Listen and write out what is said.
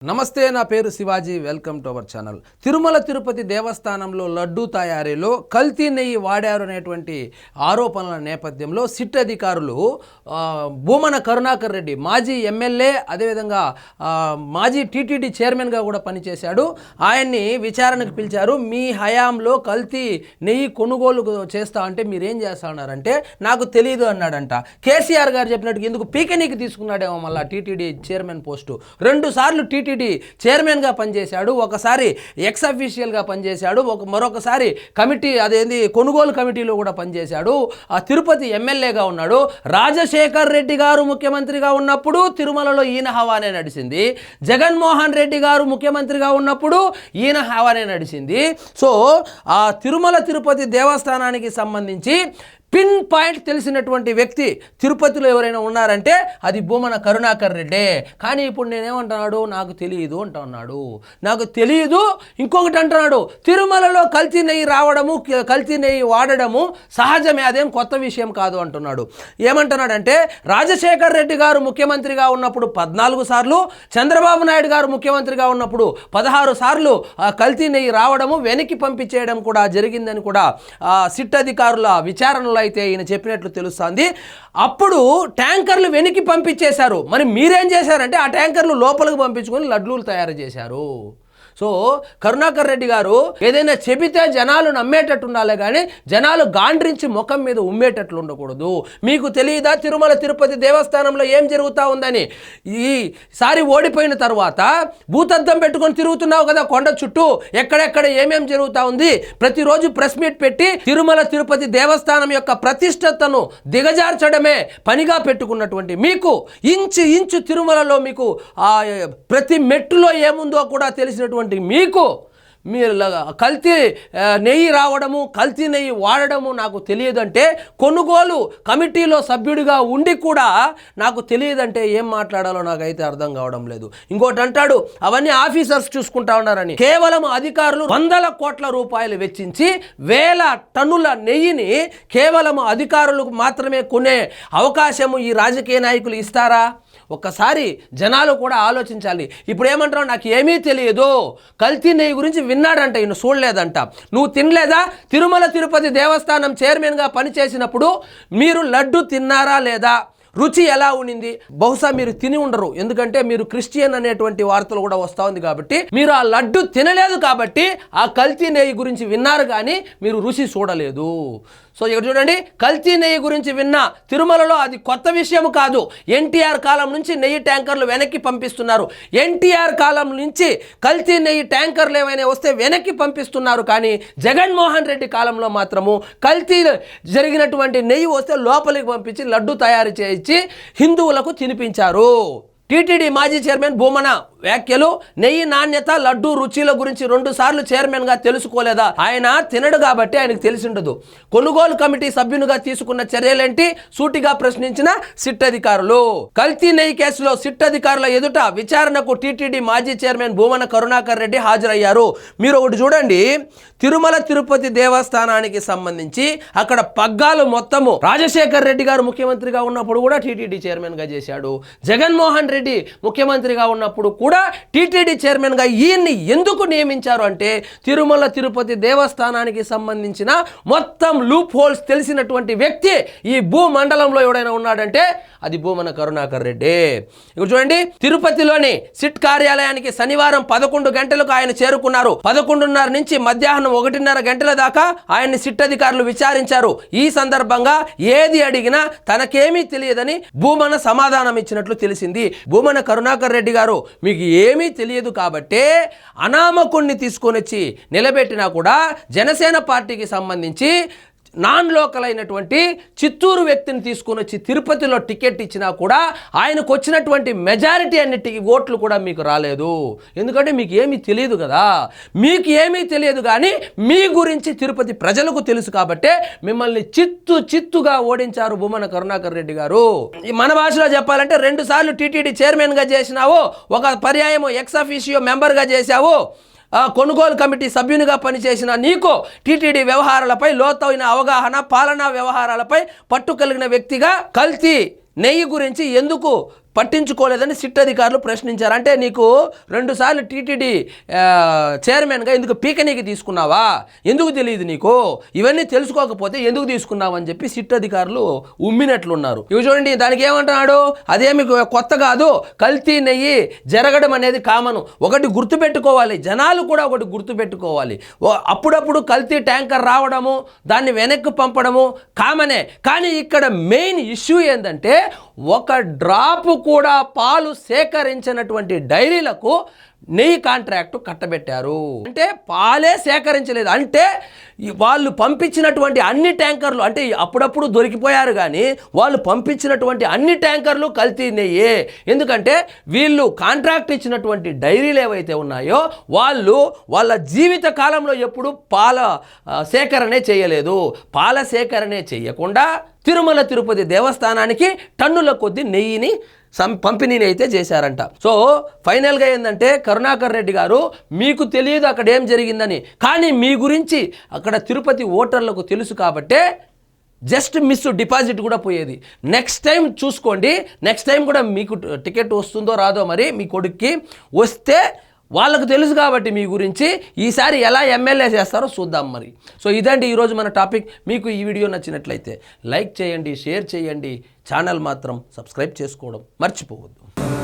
నమస్తే, నా పేరు Shivaji. Welcome to our channel. Tirumala Tirupati దేవస్థానంలో లడ్డూ తయారీలో కల్తీ నెయ్యి వాడారు అనేటువంటి ఆరోపణల నేపథ్యంలో సిట్ అధికారులు భూమన కరుణాకర్ రెడ్డి, మాజీ ఎమ్మెల్యే, అదేవిధంగా మాజీ టీటీడీ చైర్మన్గా కూడా పనిచేశాడు, ఆయన్ని విచారణకు పిలిచారు. మీ హయాంలో కల్తీ నెయ్యి కొనుగోలు చేస్తా అంటే మీరేం చేస్తా ఉన్నారంటే నాకు తెలియదు అన్నాడంట. కేసీఆర్ గారు చెప్పినట్టు ఎందుకు పీకెనీకి తీసుకున్నాడేమో మళ్ళీ టీటీడీ చైర్మన్ పోస్టు. 2 సార్లు టీటీడీ చైర్మన్గా పనిచేశాడు, ఒకసారి ఎక్స్ అఫీషియల్గా పనిచేశాడు, మరొకసారి కమిటీ అదేంది కొనుగోలు కమిటీలో కూడా పనిచేశాడు. ఆ తిరుపతి ఎమ్మెల్యేగా ఉన్నాడు. రాజశేఖర్ రెడ్డి గారు ముఖ్యమంత్రిగా ఉన్నప్పుడు తిరుమలలో ఈయన హవానే నడిచింది. జగన్మోహన్ రెడ్డి గారు ముఖ్యమంత్రిగా ఉన్నప్పుడు ఈయన హవానే నడిచింది. సో ఆ తిరుమల తిరుపతి దేవస్థానానికి సంబంధించి పిన్ పాయింట్ తెలిసినటువంటి వ్యక్తి తిరుపతిలో ఎవరైనా ఉన్నారంటే అది భూమన కరుణాకర్ రెడ్డే. కానీ ఇప్పుడు నేనేమంటున్నాడు, నాకు తెలియదు అంటున్నాడు. నాకు తెలియదు, ఇంకొకటి అంటున్నాడు, తిరుమలలో కల్తీ నెయ్యి రావడము, కల్తీ నెయ్యి వాడడము సహజమే, అదేం కొత్త విషయం కాదు అంటున్నాడు. ఏమంటున్నాడంటే రాజశేఖర్ రెడ్డి గారు ముఖ్యమంత్రిగా ఉన్నప్పుడు 14 సార్లు, చంద్రబాబు నాయుడు గారు ముఖ్యమంత్రిగా ఉన్నప్పుడు 16 సార్లు కల్తీ నెయ్యి రావడము, వెనక్కి పంపించేయడం కూడా జరిగిందని కూడా సిట్ అధికారుల విచారణలో అయితే ఈయన చెప్పినట్లు తెలుస్తుంది. అప్పుడు ట్యాంకర్లు వెనక్కి పంపించేశారు. మరి మీరేం చేశారంటే ఆ ట్యాంకర్లు లోపలికి పంపించుకొని లడ్డూలు తయారు చేశారు. సో కరుణాకర్ రెడ్డి గారు ఏదైనా చెబితే జనాలు నమ్మేటట్టు ఉండాలి, కానీ జనాలు గాండ్రించి ముఖం మీద ఉమ్మేటట్లు ఉండకూడదు. మీకు తెలియదా తిరుమల తిరుపతి దేవస్థానంలో ఏం జరుగుతూ ఉందని? ఈసారి ఓడిపోయిన తర్వాత భూతద్దం పెట్టుకొని తిరుగుతున్నావు కదా కొండ చుట్టూ, ఎక్కడెక్కడ ఏమేం జరుగుతూ ఉంది, ప్రతిరోజు ప్రెస్ మీట్ పెట్టి తిరుమల తిరుపతి దేవస్థానం యొక్క ప్రతిష్టతను దిగజార్చడమే పనిగా పెట్టుకున్నటువంటి మీకు ఇంచు తిరుమలలో మీకు ప్రతి మెట్టులో ఏముందో కూడా తెలిసినటువంటి మీకు మీరు కల్తీ నెయ్యి రావడము, కల్తీ నెయ్యి వాడడము నాకు తెలియదంటే, కొనుగోలు కమిటీలో సభ్యుడిగా ఉండి కూడా నాకు తెలియదంటే ఏం మాట్లాడాలో నాకైతే అర్థం కావడం లేదు. ఇంకోటి అంటాడు, అవన్నీ ఆఫీసర్స్ చూసుకుంటా ఉన్నారని. కేవలం అధికారులు 100 కోట్ల రూపాయలు వెచ్చించి 1000 టన్నుల నెయ్యిని కేవలం అధికారులకు మాత్రమే కొనే అవకాశము ఈ రాజకీయ నాయకులు ఇస్తారా? ఒక్కసారి జనాలు కూడా ఆలోచించాలి. ఇప్పుడు ఏమంటావు, నాకు ఏమీ తెలియదు, కల్తీ నెయ్యి గురించి విన్నాడంట, ఈయన చూడలేదంట. నువ్వు తినలేదా? తిరుమల తిరుపతి దేవస్థానం చైర్మన్గా పనిచేసినప్పుడు మీరు లడ్డు తిన్నారా లేదా? రుచి ఎలా ఉండింది? బహుశా మీరు తిని ఉండరు, ఎందుకంటే మీరు క్రిస్టియన్ అనేటువంటి వార్తలు కూడా వస్తూ ఉంది కాబట్టి. మీరు ఆ లడ్డు తినలేదు కాబట్టి ఆ కల్తీ నెయ్యి గురించి విన్నారు, కానీ మీరు రుచి చూడలేదు. సో ఇక్కడ చూడండి, కల్తీ నెయ్యి గురించి విన్నా, తిరుమలలో అది కొత్త విషయం కాదు. ఎన్టీఆర్ కాలం నుంచి నెయ్యి ట్యాంకర్లు వెనక్కి పంపిస్తున్నారు. ఎన్టీఆర్ కాలం నుంచి కల్తీ నెయ్యి ట్యాంకర్లు ఏమైనా వస్తే వెనక్కి పంపిస్తున్నారు, కానీ జగన్మోహన్ రెడ్డి కాలంలో మాత్రము కల్తీ జరిగినటువంటి నెయ్యి వస్తే లోపలికి పంపించి లడ్డు తయారు చేయించి హిందువులకు తినిపించారు. టీటీడీ మాజీ చైర్మన్ భూమన వ్యాఖ్యలు, నెయ్యి నాణ్యత, లడ్డూ రుచిల గురించి 2 సార్లు చైర్మన్గా తెలుసుకోలేదా? ఆయన తినడు కాబట్టి ఆయనకు తెలిసి ఉండదు. కొనుగోలు కమిటీ సభ్యునిగా తీసుకున్న చర్యలేంటి? సూటిగా ప్రశ్నించిన సిట్ అధికారులు. కల్తీ నెయ్యి కేసులో సిట్ అధికారుల ఎదుట విచారణకు టీటీడీ మాజీ చైర్మన్ భూమన కరుణాకర్ రెడ్డి హాజరయ్యారు. మీరు ఒకటి చూడండి, తిరుమల తిరుపతి దేవస్థానానికి సంబంధించి అక్కడ పగ్గాలు మొత్తము రాజశేఖర్ రెడ్డి గారు ముఖ్యమంత్రిగా ఉన్నప్పుడు కూడా టీటీడీ చైర్మన్గా చేశాడు. జగన్మోహన్ రెడ్డి ముఖ్యమంత్రిగా ఉన్నప్పుడు కూడా టీటీడీ చైర్మన్గా ఈయన్ని ఎందుకు నియమించారు అంటే, తిరుమల తిరుపతి దేవస్థానానికి సంబంధించిన మొత్తం లూప్ హోల్స్ తెలిసినటువంటి వ్యక్తి ఈ భూమండలంలో ఎవడైనా ఉన్నాడంటే అది భూమన కరుణాకర్ రెడ్డి. ఇప్పుడు చూడండి, తిరుపతిలోని సిట్ కార్యాలయానికి శనివారం 11 గంటలకు ఆయన చేరుకున్నారు. 11:30 నుంచి మధ్యాహ్నం 1:30 గంటల దాకా ఆయన్ని సిట్ అధికారులు విచారించారు. ఈ సందర్భంగా ఏది అడిగినా తనకేమీ తెలియదని భూమన సమాధానం ఇచ్చినట్లు తెలిసింది. భూమన కరుణాకర్ రెడ్డి గారు, మీకు ఏమీ తెలియదు కాబట్టే అనామకుణ్ణి తీసుకొని వచ్చి నిలబెట్టినా కూడా జనసేన పార్టీకి సంబంధించి నాన్ లోకల్ అయినటువంటి చిత్తూరు వ్యక్తిని తీసుకొని వచ్చి తిరుపతిలో టికెట్ ఇచ్చినా కూడా ఆయనకు వచ్చినటువంటి మెజారిటీ అన్నిటికీ ఓట్లు కూడా మీకు రాలేదు. ఎందుకంటే మీకు ఏమీ తెలియదు కదా. మీకు ఏమీ తెలియదు, కానీ మీ గురించి తిరుపతి ప్రజలకు తెలుసు కాబట్టే మిమ్మల్ని చిత్తుగా ఓడించారు భూమన కరుణాకర్ రెడ్డి గారు. మన భాషలో చెప్పాలంటే 2 సార్లు టీటీడీ చైర్మన్గా చేసినావు, ఒక పర్యాయం ఎక్స్ అఫీషియో మెంబర్గా చేశావు, కొనుగోలు కమిటీ సభ్యునిగా పనిచేసిన నీకు టీటీడీ వ్యవహారాలపై లోతైన అవగాహన, పాలనా వ్యవహారాలపై పట్టు కలిగిన వ్యక్తిగా కల్తీ నెయ్యి గురించి ఎందుకు పట్టించుకోలేదని సిట్ అధికారులు ప్రశ్నించారు. అంటే నీకు 2 సార్లు టీటీడీ చైర్మన్గా ఎందుకు పీకనీకి తీసుకున్నావా, ఎందుకు తెలియదు నీకు, ఇవన్నీ తెలుసుకోకపోతే ఎందుకు తీసుకున్నావు అని చెప్పి సిట్ అధికారులు ఉమ్మినట్లున్నారు. ఇవి చూడండి, దానికి ఏమంటున్నాడు, అదేమి కొత్త కాదు, కల్తీ నెయ్యి జరగడం అనేది కామను. ఒకటి గుర్తుపెట్టుకోవాలి, జనాలు కూడా ఒకటి గుర్తుపెట్టుకోవాలి, అప్పుడప్పుడు కల్తీ ట్యాంకర్ రావడము దాన్ని వెనక్కి పంపడము కామనే. కానీ ఇక్కడ మెయిన్ ఇష్యూ ఏంటంటే ఒక డ్రాప్ కూడా పాలు సేకరించినటువంటి డైరీలకు నెయ్యి కాంట్రాక్టు కట్టబెట్టారు. అంటే పాలే సేకరించలేదు, అంటే వాళ్ళు పంపించినటువంటి అన్ని ట్యాంకర్లు, అంటే అప్పుడప్పుడు దొరికిపోయారు కానీ వాళ్ళు పంపించినటువంటి అన్ని ట్యాంకర్లు కల్తీ నెయ్యే. ఎందుకంటే వీళ్ళు కాంట్రాక్ట్ ఇచ్చినటువంటి డైరీలు ఏవైతే ఉన్నాయో వాళ్ళు వాళ్ళ జీవిత కాలంలో ఎప్పుడు పాల సేకరణే చేయలేదు. పాల సేకరణే చేయకుండా తిరుమల తిరుపతి దేవస్థానానికి టన్నుల కొద్ది నెయ్యిని పంపిణీని అయితే చేశారంట. సో ఫైనల్గా ఏంటంటే కరుణాకర్ రెడ్డి గారు, మీకు తెలియదు అక్కడ ఏం జరిగిందని, కానీ మీ గురించి అక్కడ తిరుపతి ఓటర్లకు తెలుసు కాబట్టే జస్ట్ మిస్ డిపాజిట్ కూడా పోయేది. నెక్స్ట్ టైం చూసుకోండి, నెక్స్ట్ టైం కూడా మీకు టికెట్ వస్తుందో రాదో, మరి మీ కొడుక్కి వస్తే వాళ్ళకు తెలుసు కాబట్టి మీ గురించి ఈసారి ఎలా ఎమ్మెల్యే చేస్తారో చూద్దాం మరి. సో ఇదండి ఈరోజు మన టాపిక్. మీకు ఈ వీడియో నచ్చినట్లయితే లైక్ చేయండి, షేర్ చేయండి, ఛానల్ మాత్రం సబ్స్క్రైబ్ చేసుకోవడం మర్చిపోవద్దు.